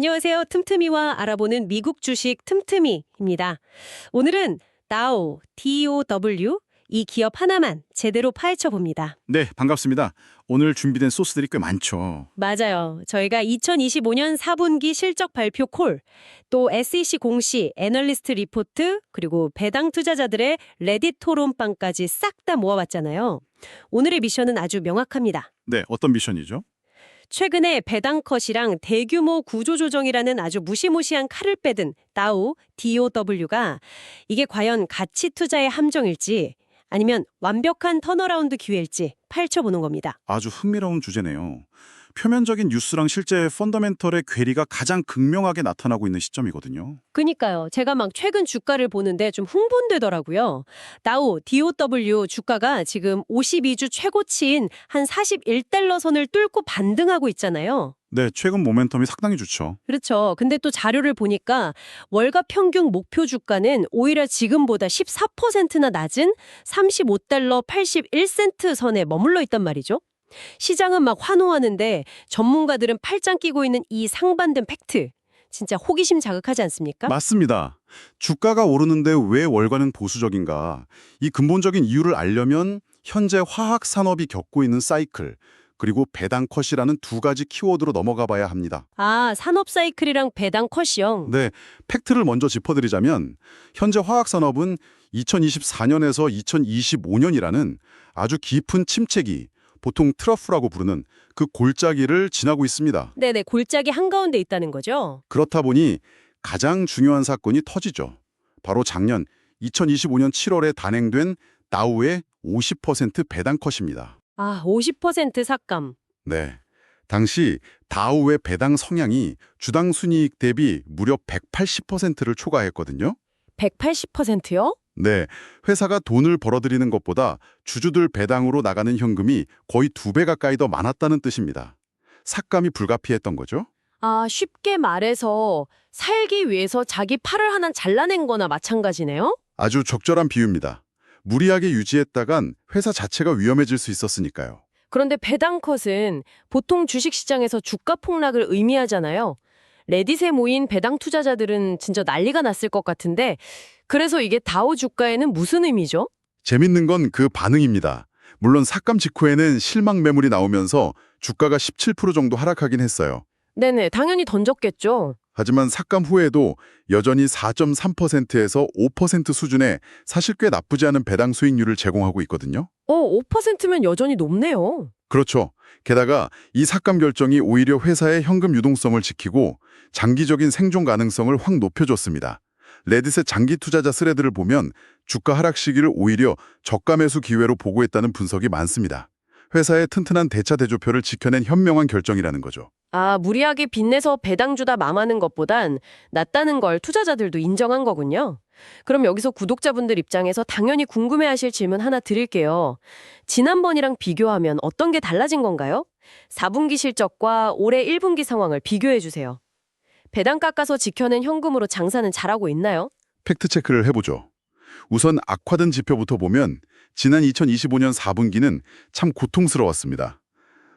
안녕하세요. 틈틈이와 알아보는 미국 주식 틈틈이입니다. 오늘은 다우, DOW, 이 기업 하나만 제대로 파헤쳐 봅니다. 네, 반갑습니다. 오늘 준비된 소스들이 꽤 많죠. 맞아요. 저희가 2025년 4분기 실적 발표 콜, 또 SEC 공시, 애널리스트 리포트, 그리고 배당 투자자들의 레딧 토론방까지 싹 다 모아봤잖아요. 오늘의 미션은 아주 명확합니다. 네, 어떤 미션이죠? 최근에 배당 컷이랑 대규모 구조조정이라는 아주 무시무시한 칼을 빼든 다우, DOW가 이게 과연 가치 투자의 함정일지 아니면 완벽한 턴어라운드 기회일지 파헤쳐보는 겁니다. 아주 흥미로운 주제네요. 표면적인 뉴스랑 실제 펀더멘털의 괴리가 가장 극명하게 나타나고 있는 시점이거든요. 그니까요. 제가 막 최근 주가를 보는데 좀 흥분되더라고요. 다우, DOW 주가가 지금 52주 최고치인 한 41달러 선을 뚫고 반등하고 있잖아요. 네, 최근 모멘텀이 상당히 좋죠. 그렇죠. 근데 또 자료를 보니까 월가 평균 목표 주가는 오히려 지금보다 14%나 낮은 35달러 81센트 선에 머물러 있단 말이죠. 시장은 막 환호하는데 전문가들은 팔짱 끼고 있는 이 상반된 팩트. 진짜 호기심 자극하지 않습니까? 맞습니다. 주가가 오르는데 왜 월가는 보수적인가? 이 근본적인 이유를 알려면 현재 화학 산업이 겪고 있는 사이클, 그리고 배당 컷이라는 두 가지 키워드로 넘어가 봐야 합니다. 아, 산업 사이클이랑 배당 컷이요. 네, 팩트를 먼저 짚어드리자면 현재 화학산업은 2024년에서 2025년이라는 아주 깊은 침체기, 보통 트러프라고 부르는 그 골짜기를 지나고 있습니다. 네네, 골짜기 한가운데 있다는 거죠. 그렇다 보니 가장 중요한 사건이 터지죠. 바로 작년 2025년 7월에 단행된 다우의 50% 배당 컷입니다. 아, 50% 삭감. 네. 당시 다우의 배당 성향이 주당 순이익 대비 무려 180%를 초과했거든요. 180%요? 네, 회사가 돈을 벌어들이는 것보다 주주들 배당으로 나가는 현금이 거의 2배 가까이 더 많았다는 뜻입니다. 삭감이 불가피했던 거죠. 아, 쉽게 말해서 살기 위해서 자기 팔을 하나 잘라낸 거나 마찬가지네요? 아주 적절한 비유입니다. 무리하게 유지했다간 회사 자체가 위험해질 수 있었으니까요. 그런데 배당 컷은 보통 주식시장에서 주가 폭락을 의미하잖아요. 레딧에 모인 배당 투자자들은 진짜 난리가 났을 것 같은데 그래서 이게 다우 주가에는 무슨 의미죠? 재밌는 건 그 반응입니다. 물론 삭감 직후에는 실망 매물이 나오면서 주가가 17% 정도 하락하긴 했어요. 네네, 당연히 던졌겠죠. 하지만 삭감 후에도 여전히 4.3%에서 5% 수준의 사실 꽤 나쁘지 않은 배당 수익률을 제공하고 있거든요. 5%면 여전히 높네요. 그렇죠. 게다가 이 삭감 결정이 오히려 회사의 현금 유동성을 지키고 장기적인 생존 가능성을 확 높여줬습니다. 레딧의 장기 투자자 스레드를 보면 주가 하락 시기를 오히려 저가 매수 기회로 보고 있다는 분석이 많습니다. 회사의 튼튼한 대차대조표를 지켜낸 현명한 결정이라는 거죠. 아, 무리하게 빚내서 배당 주다 망하는 것보단 낫다는 걸 투자자들도 인정한 거군요. 그럼 여기서 구독자분들 입장에서 당연히 궁금해하실 질문 하나 드릴게요. 지난번이랑 비교하면 어떤 게 달라진 건가요? 4분기 실적과 올해 1분기 상황을 비교해 주세요. 배당 깎아서 지켜낸 현금으로 장사는 잘하고 있나요? 팩트체크를 해보죠. 우선 악화된 지표부터 보면 지난 2025년 4분기는 참 고통스러웠습니다.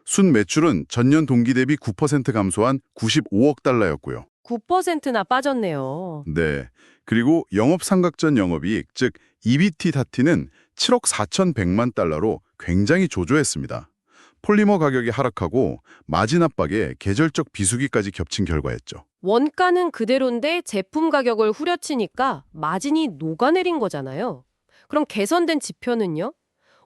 순 매출은 전년 동기 대비 9% 감소한 95억 달러였고요. 9%나 빠졌네요. 네. 그리고 영업삼각전 영업이익, 즉 EBT 다티는 7억 4,100만 달러로 굉장히 조조했습니다. 폴리머 가격이 하락하고 마진 압박에 계절적 비수기까지 겹친 결과였죠. 원가는 그대로인데 제품 가격을 후려치니까 마진이 녹아내린 거잖아요. 그럼 개선된 지표는요?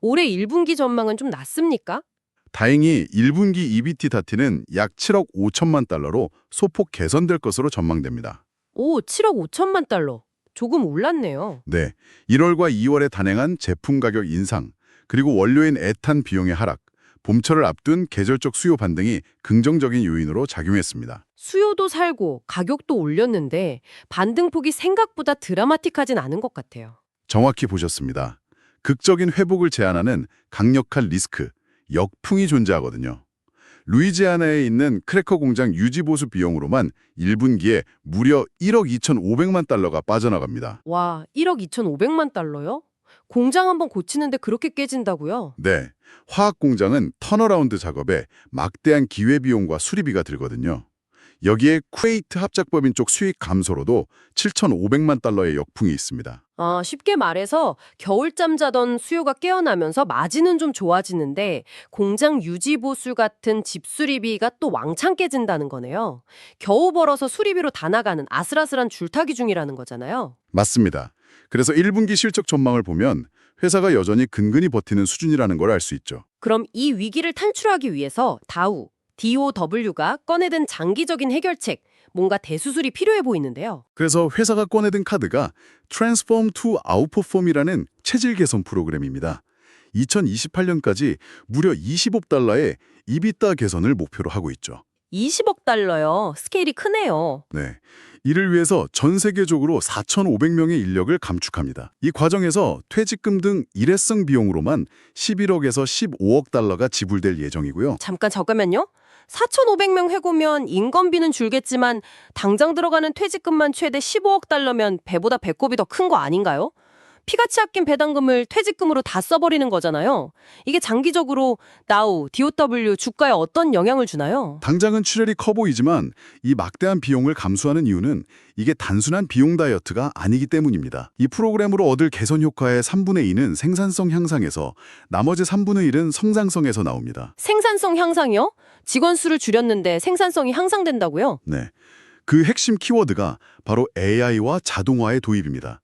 올해 1분기 전망은 좀 낫습니까? 다행히 1분기 EBT 다티는 약 7억 5천만 달러로 소폭 개선될 것으로 전망됩니다. 오, 7억 5천만 달러. 조금 올랐네요. 네, 1월과 2월에 단행한 제품 가격 인상, 그리고 원료인 에탄 비용의 하락, 봄철을 앞둔 계절적 수요 반등이 긍정적인 요인으로 작용했습니다. 수요도 살고 가격도 올렸는데 반등폭이 생각보다 드라마틱하진 않은 것 같아요. 정확히 보셨습니다. 극적인 회복을 제한하는 강력한 리스크, 역풍이 존재하거든요. 루이지아나에 있는 크래커 공장 유지보수 비용으로만 1분기에 무려 1억 2,500만 달러가 빠져나갑니다. 와, 1억 2,500만 달러요? 공장 한번 고치는데 그렇게 깨진다고요? 네, 화학 공장은 턴어라운드 작업에 막대한 기회비용과 수리비가 들거든요. 여기에 쿠웨이트 합작법인 쪽 수익 감소로도 7,500만 달러의 역풍이 있습니다. 쉽게 말해서 겨울잠 자던 수요가 깨어나면서 마진은 좀 좋아지는데 공장 유지 보수 같은 집 수리비가 또 왕창 깨진다는 거네요. 겨우 벌어서 수리비로 다 나가는 아슬아슬한 줄타기 중이라는 거잖아요. 맞습니다. 그래서 1분기 실적 전망을 보면 회사가 여전히 근근히 버티는 수준이라는 걸 알 수 있죠. 그럼 이 위기를 탈출하기 위해서 DOW가 꺼내든 장기적인 해결책, 뭔가 대수술이 필요해 보이는데요. 그래서 회사가 꺼내든 카드가 Transform to Outperform이라는 체질 개선 프로그램입니다. 2028년까지 무려 20억 달러의 EBITDA 개선을 목표로 하고 있죠. 20억 달러요. 스케일이 크네요. 네. 이를 위해서 전 세계적으로 4,500명의 인력을 감축합니다. 이 과정에서 퇴직금 등 일회성 비용으로만 11억에서 15억 달러가 지불될 예정이고요. 잠깐만요. 4,500명 해고면 인건비는 줄겠지만 당장 들어가는 퇴직금만 최대 15억 달러면 배보다 배꼽이 더 큰 거 아닌가요? 피같이 아낀 배당금을 퇴직금으로 다 써버리는 거잖아요. 이게 장기적으로 DOW 주가에 어떤 영향을 주나요? 당장은 출혈이 커 보이지만 이 막대한 비용을 감수하는 이유는 이게 단순한 비용 다이어트가 아니기 때문입니다. 이 프로그램으로 얻을 개선 효과의 3분의 2는 생산성 향상에서 나머지 3분의 1은 성장성에서 나옵니다. 생산성 향상이요? 직원 수를 줄였는데 생산성이 향상된다고요? 네. 그 핵심 키워드가 바로 AI와 자동화의 도입입니다.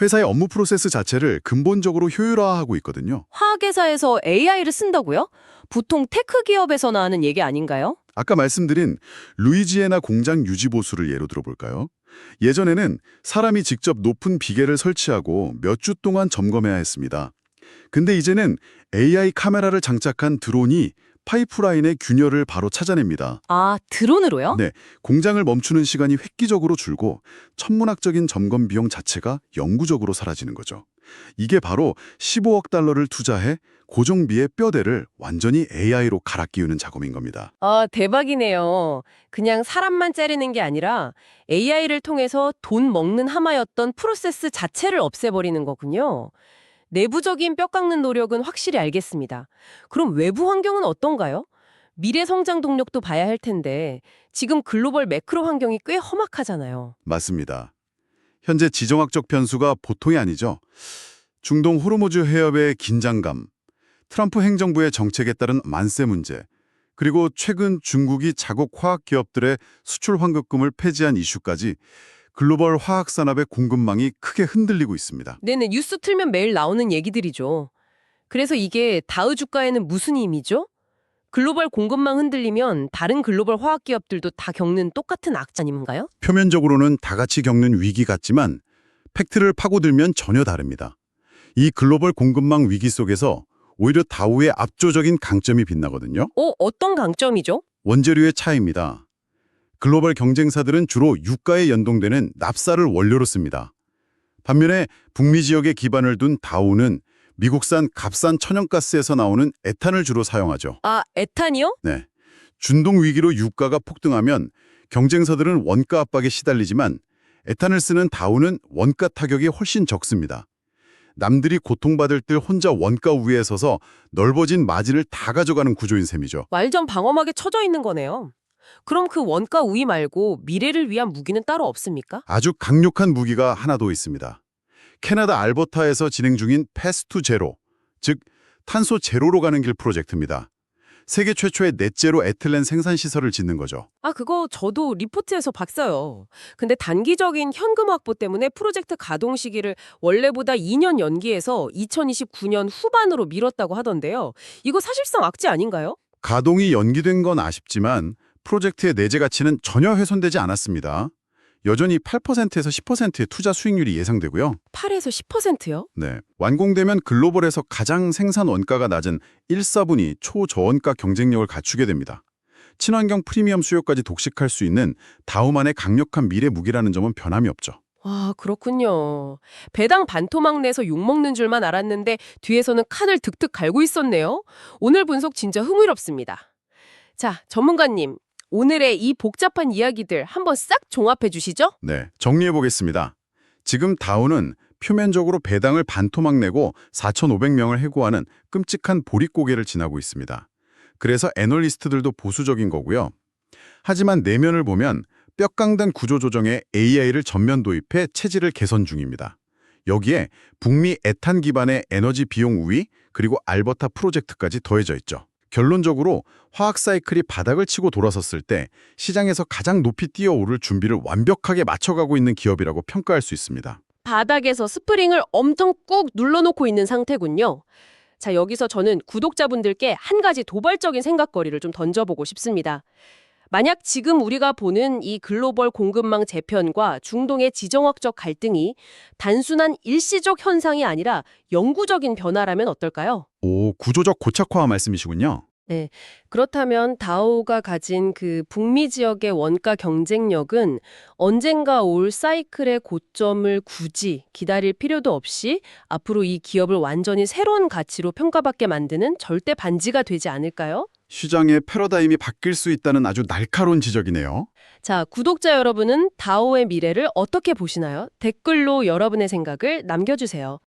회사의 업무 프로세스 자체를 근본적으로 효율화하고 있거든요. 화학회사에서 AI를 쓴다고요? 보통 테크 기업에서나 하는 얘기 아닌가요? 아까 말씀드린 루이지애나 공장 유지 보수를 예로 들어볼까요? 예전에는 사람이 직접 높은 비계를 설치하고 몇 주 동안 점검해야 했습니다. 근데 이제는 AI 카메라를 장착한 드론이 파이프라인의 균열을 바로 찾아냅니다. 드론으로요? 네, 공장을 멈추는 시간이 획기적으로 줄고 천문학적인 점검 비용 자체가 영구적으로 사라지는 거죠. 이게 바로 15억 달러를 투자해 고정비의 뼈대를 완전히 AI로 갈아 끼우는 작업인 겁니다. 대박이네요. 그냥 사람만 자르는 게 아니라 AI를 통해서 돈 먹는 하마였던 프로세스 자체를 없애버리는 거군요. 내부적인 뼈 깎는 노력은 확실히 알겠습니다. 그럼 외부 환경은 어떤가요? 미래 성장 동력도 봐야 할 텐데 지금 글로벌 매크로 환경이 꽤 험악하잖아요. 맞습니다. 현재 지정학적 변수가 보통이 아니죠. 중동 호르무즈 해협의 긴장감, 트럼프 행정부의 정책에 따른 만세 문제, 그리고 최근 중국이 자국 화학 기업들의 수출 환급금을 폐지한 이슈까지 글로벌 화학 산업의 공급망이 크게 흔들리고 있습니다. 네네, 뉴스 틀면 매일 나오는 얘기들이죠. 그래서 이게 다우 주가에는 무슨 의미죠? 글로벌 공급망 흔들리면 다른 글로벌 화학 기업들도 다 겪는 똑같은 악재인가요? 표면적으로는 다 같이 겪는 위기 같지만 팩트를 파고들면 전혀 다릅니다. 이 글로벌 공급망 위기 속에서 오히려 다우의 압도적인 강점이 빛나거든요. 어떤 강점이죠? 원재료의 차이입니다. 글로벌 경쟁사들은 주로 유가에 연동되는 납사를 원료로 씁니다. 반면에 북미 지역에 기반을 둔 다우는 미국산 값싼 천연가스에서 나오는 에탄을 주로 사용하죠. 에탄이요? 네. 중동 위기로 유가가 폭등하면 경쟁사들은 원가 압박에 시달리지만 에탄을 쓰는 다우는 원가 타격이 훨씬 적습니다. 남들이 고통받을 때 혼자 원가 우위에 서서 넓어진 마진을 다 가져가는 구조인 셈이죠. 완전 방어막에 쳐져 있는 거네요. 그럼 그 원가 우위 말고 미래를 위한 무기는 따로 없습니까? 아주 강력한 무기가 하나 더 있습니다. 캐나다 알버타에서 진행 중인 패스투 제로, 즉 탄소 제로로 가는 길 프로젝트입니다. 세계 최초의 넷제로 에틸렌 생산 시설을 짓는 거죠. 그거 저도 리포트에서 봤어요. 근데 단기적인 현금 확보 때문에 프로젝트 가동 시기를 원래보다 2년 연기해서 2029년 후반으로 미뤘다고 하던데요. 이거 사실상 악재 아닌가요? 가동이 연기된 건 아쉽지만 프로젝트의 내재 가치는 전혀 훼손되지 않았습니다. 여전히 8%에서 10%의 투자 수익률이 예상되고요. 8에서 10%요? 네, 완공되면 글로벌에서 가장 생산 원가가 낮은 1사분이 초저원가 경쟁력을 갖추게 됩니다. 친환경 프리미엄 수요까지 독식할 수 있는 다우만의 강력한 미래 무기라는 점은 변함이 없죠. 그렇군요. 배당 반토막 내서 욕먹는 줄만 알았는데 뒤에서는 칸을 득득 갈고 있었네요. 오늘 분석 진짜 흥미롭습니다. 자, 전문가님. 오늘의 이 복잡한 이야기들 한번 싹 종합해 주시죠? 네, 정리해 보겠습니다. 지금 다우는 표면적으로 배당을 반토막 내고 4,500명을 해고하는 끔찍한 보릿고개를 지나고 있습니다. 그래서 애널리스트들도 보수적인 거고요. 하지만 내면을 보면 뼈강단 구조조정에 AI를 전면 도입해 체질을 개선 중입니다. 여기에 북미 에탄 기반의 에너지 비용 우위 그리고 알버타 프로젝트까지 더해져 있죠. 결론적으로 화학 사이클이 바닥을 치고 돌아섰을 때 시장에서 가장 높이 뛰어오를 준비를 완벽하게 맞춰가고 있는 기업이라고 평가할 수 있습니다. 바닥에서 스프링을 엄청 꾹 눌러놓고 있는 상태군요. 자, 여기서 저는 구독자분들께 한 가지 도발적인 생각거리를 좀 던져보고 싶습니다. 만약 지금 우리가 보는 이 글로벌 공급망 재편과 중동의 지정학적 갈등이 단순한 일시적 현상이 아니라 영구적인 변화라면 어떨까요? 오, 구조적 고착화 말씀이시군요. 네. 그렇다면 다우가 가진 그 북미 지역의 원가 경쟁력은 언젠가 올 사이클의 고점을 굳이 기다릴 필요도 없이 앞으로 이 기업을 완전히 새로운 가치로 평가받게 만드는 절대 반지가 되지 않을까요? 시장의 패러다임이 바뀔 수 있다는 아주 날카로운 지적이네요. 자, 구독자 여러분은 다오의 미래를 어떻게 보시나요? 댓글로 여러분의 생각을 남겨주세요.